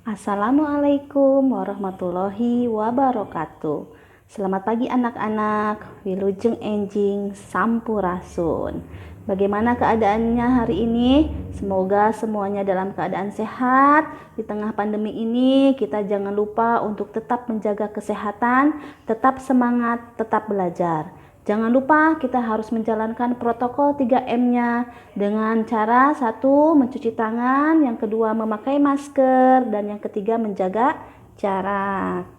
Assalamualaikum warahmatullahi wabarakatuh. Selamat pagi anak-anak, wilujeng enjing sampurasun. Bagaimana keadaannya hari ini? Semoga semuanya dalam keadaan sehat. Di tengah pandemi ini kita jangan lupa untuk tetap menjaga kesehatan, tetap semangat, tetap belajar. Jangan lupa kita harus menjalankan protokol 3M-nya dengan cara satu, mencuci tangan, yang kedua memakai masker, dan yang ketiga menjaga jarak.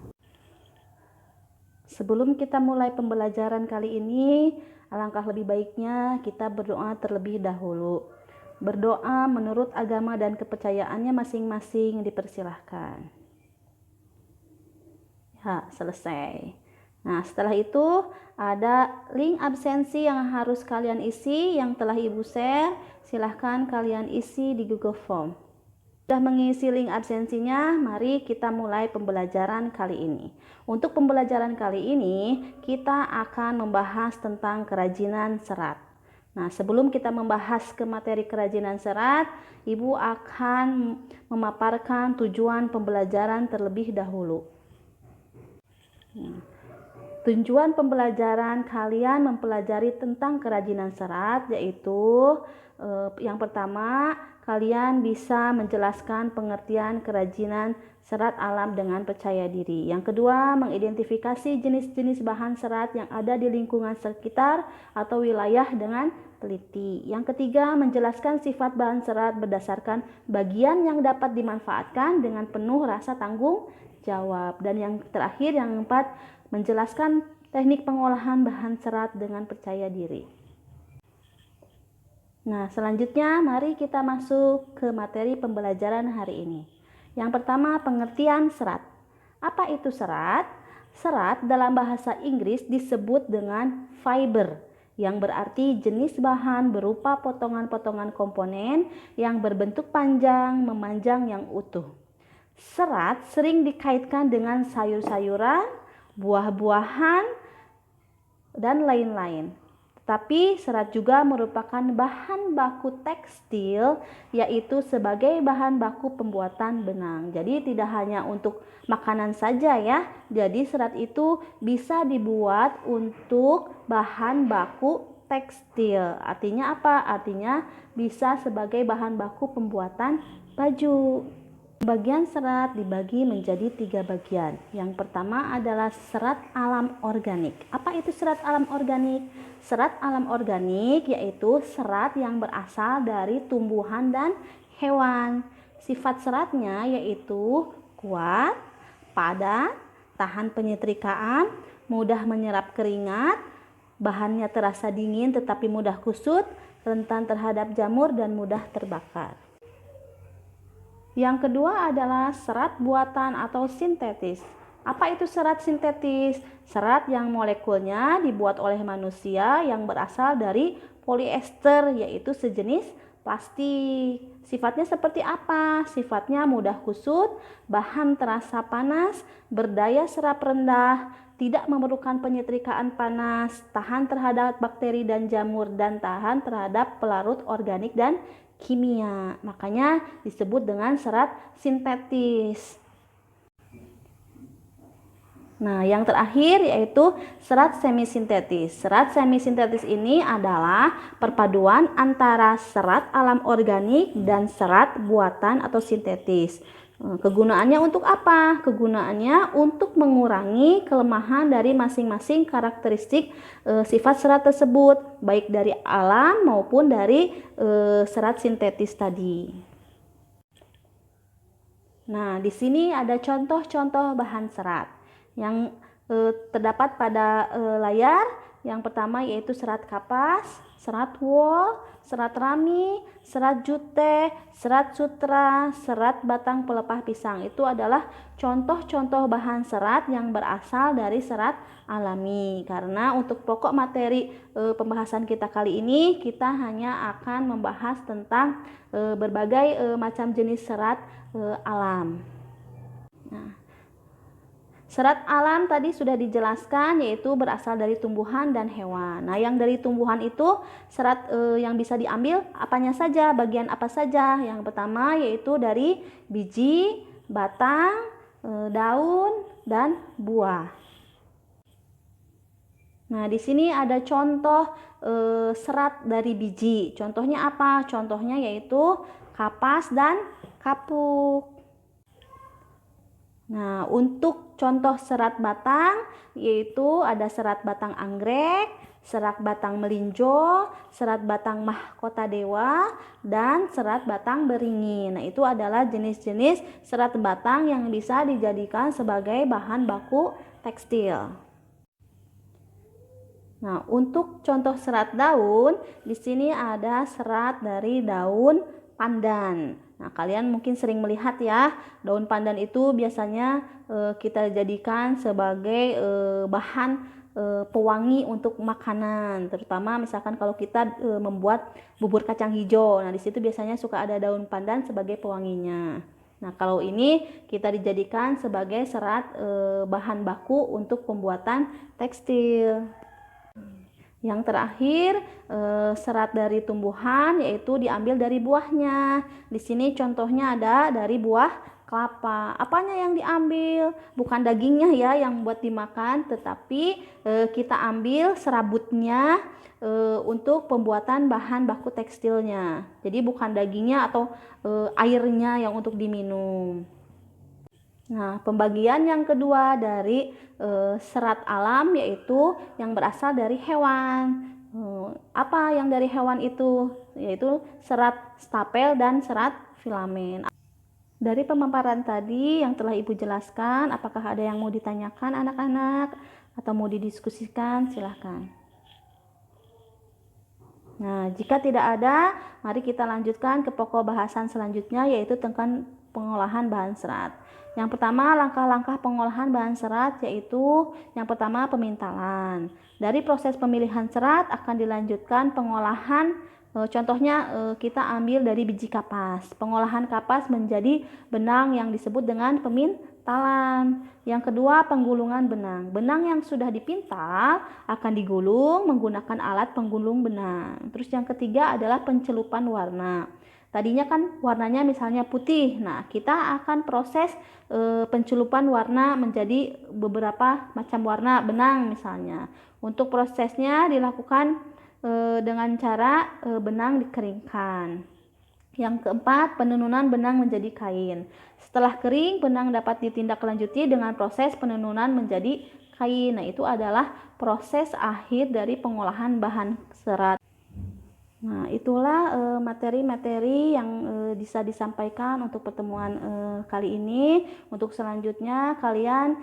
Sebelum kita mulai pembelajaran kali ini, alangkah lebih baiknya kita berdoa terlebih dahulu. Berdoa menurut agama dan kepercayaannya masing-masing dipersilahkan. Ya, selesai. Nah, setelah itu ada link absensi yang harus kalian isi yang telah Ibu share. Silahkan kalian isi di Google Form. Sudah mengisi link absensinya, mari kita mulai pembelajaran kali ini. Untuk pembelajaran kali ini, kita akan membahas tentang kerajinan serat. Nah, sebelum kita membahas ke materi kerajinan serat, Ibu akan memaparkan tujuan pembelajaran terlebih dahulu. Tujuan pembelajaran kalian mempelajari tentang kerajinan serat yaitu yang pertama, kalian bisa menjelaskan pengertian kerajinan serat alam dengan percaya diri. Yang kedua, mengidentifikasi jenis-jenis bahan serat yang ada di lingkungan sekitar atau wilayah dengan teliti. Yang ketiga, menjelaskan sifat bahan serat berdasarkan bagian yang dapat dimanfaatkan dengan penuh rasa tanggung jawab. Dan yang terakhir, yang keempat, menjelaskan teknik pengolahan bahan serat dengan percaya diri. Nah, selanjutnya mari kita masuk ke materi pembelajaran hari ini. Yang pertama, pengertian serat. Apa itu serat? Serat dalam bahasa Inggris disebut dengan fiber, yang berarti jenis bahan berupa potongan-potongan komponen yang berbentuk panjang, memanjang yang utuh. Serat sering dikaitkan dengan sayur-sayuran, buah-buahan, dan lain-lain. Tetapi serat juga merupakan bahan baku tekstil, yaitu sebagai bahan baku pembuatan benang. Jadi tidak hanya untuk makanan saja ya. Jadi serat itu bisa dibuat untuk bahan baku tekstil. Artinya apa? Artinya bisa sebagai bahan baku pembuatan baju. Bagian serat dibagi menjadi 3 bagian. Yang pertama adalah serat alam organik. Apa itu serat alam organik? Serat alam organik yaitu serat yang berasal dari tumbuhan dan hewan. Sifat seratnya yaitu kuat, padat, tahan penyetrikaan, mudah menyerap keringat, bahannya terasa dingin tetapi mudah kusut, rentan terhadap jamur dan mudah terbakar. Yang kedua adalah serat buatan atau sintetis. Apa itu serat sintetis? Serat yang molekulnya dibuat oleh manusia yang berasal dari poliester, yaitu sejenis plastik. Sifatnya seperti apa? Sifatnya mudah kusut, bahan terasa panas, berdaya serap rendah, tidak memerlukan penyetrikaan panas, tahan terhadap bakteri dan jamur, dan tahan terhadap pelarut organik dan kimia. Makanya disebut dengan serat sintetis. Nah, yang terakhir yaitu serat semisintetis. Serat semisintetis ini adalah perpaduan antara serat alam organik dan serat buatan atau sintetis. Kegunaannya untuk apa? Kegunaannya untuk mengurangi kelemahan dari masing-masing karakteristik sifat serat tersebut, baik dari alam maupun dari serat sintetis tadi. Nah, di sini ada contoh-contoh bahan serat yang terdapat pada layar. Yang pertama yaitu serat kapas, serat wol, serat rami, serat jute, serat sutra, serat batang pelepah pisang. Itu adalah contoh-contoh bahan serat yang berasal dari serat alami. Karena untuk pokok materi pembahasan kita kali ini, kita hanya akan membahas tentang berbagai macam jenis serat alam. Nah, serat alam tadi sudah dijelaskan, yaitu berasal dari tumbuhan dan hewan. Nah, yang dari tumbuhan itu serat yang bisa diambil apanya saja, bagian apa saja. Yang pertama yaitu dari biji, batang, daun, dan buah. Nah, di sini ada contoh serat dari biji. Contohnya apa? Contohnya yaitu kapas dan kapuk. Nah, untuk contoh serat batang yaitu ada serat batang anggrek, serat batang melinjo, serat batang mahkota dewa, dan serat batang beringin. Nah, itu adalah jenis-jenis serat batang yang bisa dijadikan sebagai bahan baku tekstil. Nah, untuk contoh serat daun, di sini ada serat dari daun pandan. Nah, kalian mungkin sering melihat ya, daun pandan itu biasanya kita jadikan sebagai bahan pewangi untuk makanan, terutama misalkan kalau kita membuat bubur kacang hijau. Nah, di situ biasanya suka ada daun pandan sebagai pewanginya. Nah, kalau ini kita dijadikan sebagai serat bahan baku untuk pembuatan tekstil. Yang terakhir, serat dari tumbuhan yaitu diambil dari buahnya. Di sini contohnya ada dari buah kelapa. Apanya yang diambil? Bukan dagingnya ya yang buat dimakan, tetapi kita ambil serabutnya untuk pembuatan bahan baku tekstilnya. Jadi bukan dagingnya atau airnya yang untuk diminum. Nah, pembagian yang kedua dari serat alam yaitu yang berasal dari hewan. Apa yang dari hewan itu? Yaitu serat stapel dan serat filamen. Dari pemaparan tadi yang telah Ibu jelaskan, apakah ada yang mau ditanyakan anak-anak atau mau didiskusikan? Silahkan. Nah, jika tidak ada, mari kita lanjutkan ke pokok bahasan selanjutnya yaitu tentang pengolahan bahan serat. Yang pertama, langkah-langkah pengolahan bahan serat yaitu yang pertama pemintalan. Dari proses pemilihan serat akan dilanjutkan pengolahan, contohnya kita ambil dari biji kapas. Pengolahan kapas menjadi benang yang disebut dengan pemintalan. Yang kedua, penggulungan benang. Benang yang sudah dipintal akan digulung menggunakan alat penggulung benang. Terus yang ketiga adalah pencelupan warna. Tadinya kan warnanya misalnya putih. Nah, kita akan proses pencelupan warna menjadi beberapa macam warna benang misalnya. Untuk prosesnya dilakukan dengan cara benang dikeringkan. Yang keempat, penenunan benang menjadi kain. Setelah kering, benang dapat ditindaklanjuti dengan proses penenunan menjadi kain. Nah, itu adalah proses akhir dari pengolahan bahan serat. Nah, itulah materi-materi yang bisa disampaikan untuk pertemuan kali ini. Untuk selanjutnya, kalian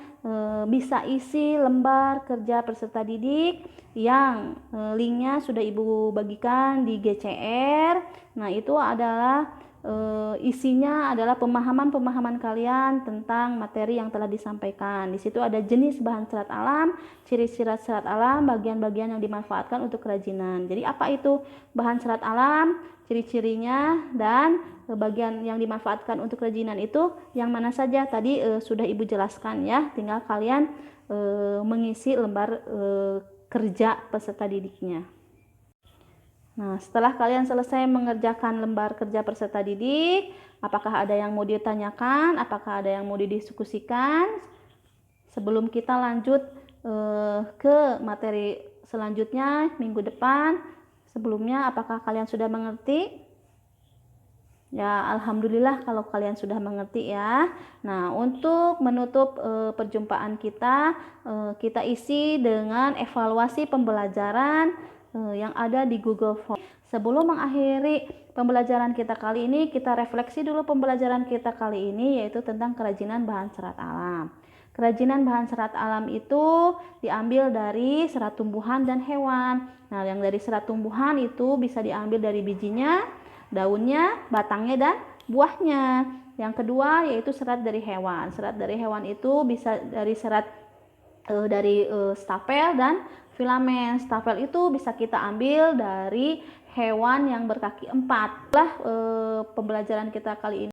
bisa isi lembar kerja peserta didik yang linknya sudah Ibu bagikan di GCR. Nah, itu adalah isinya adalah pemahaman-pemahaman kalian tentang materi yang telah disampaikan. Di situ ada jenis bahan serat alam, ciri-ciri serat alam, bagian-bagian yang dimanfaatkan untuk kerajinan. Jadi apa itu bahan serat alam, ciri-cirinya, dan bagian yang dimanfaatkan untuk kerajinan itu yang mana saja tadi sudah Ibu jelaskan ya. Tinggal kalian mengisi lembar kerja peserta didiknya. Nah, setelah kalian selesai mengerjakan lembar kerja peserta didik, apakah ada yang mau ditanyakan, apakah ada yang mau didiskusikan? Sebelum kita lanjut ke materi selanjutnya minggu depan, sebelumnya apakah kalian sudah mengerti? Ya, alhamdulillah kalau kalian sudah mengerti ya. Nah, untuk menutup perjumpaan kita, kita isi dengan evaluasi pembelajaran yang ada di Google Form. Sebelum mengakhiri pembelajaran kita kali ini, kita refleksi dulu pembelajaran kita kali ini yaitu tentang kerajinan bahan serat alam. Kerajinan bahan serat alam itu diambil dari serat tumbuhan dan hewan. Nah, yang dari serat tumbuhan itu bisa diambil dari bijinya, daunnya, batangnya, dan buahnya. Yang kedua yaitu serat dari hewan. Serat dari hewan itu bisa dari serat dari stapel dan filamen. Stapel itu bisa kita ambil dari hewan yang berkaki 4. Pembelajaran kita kali ini.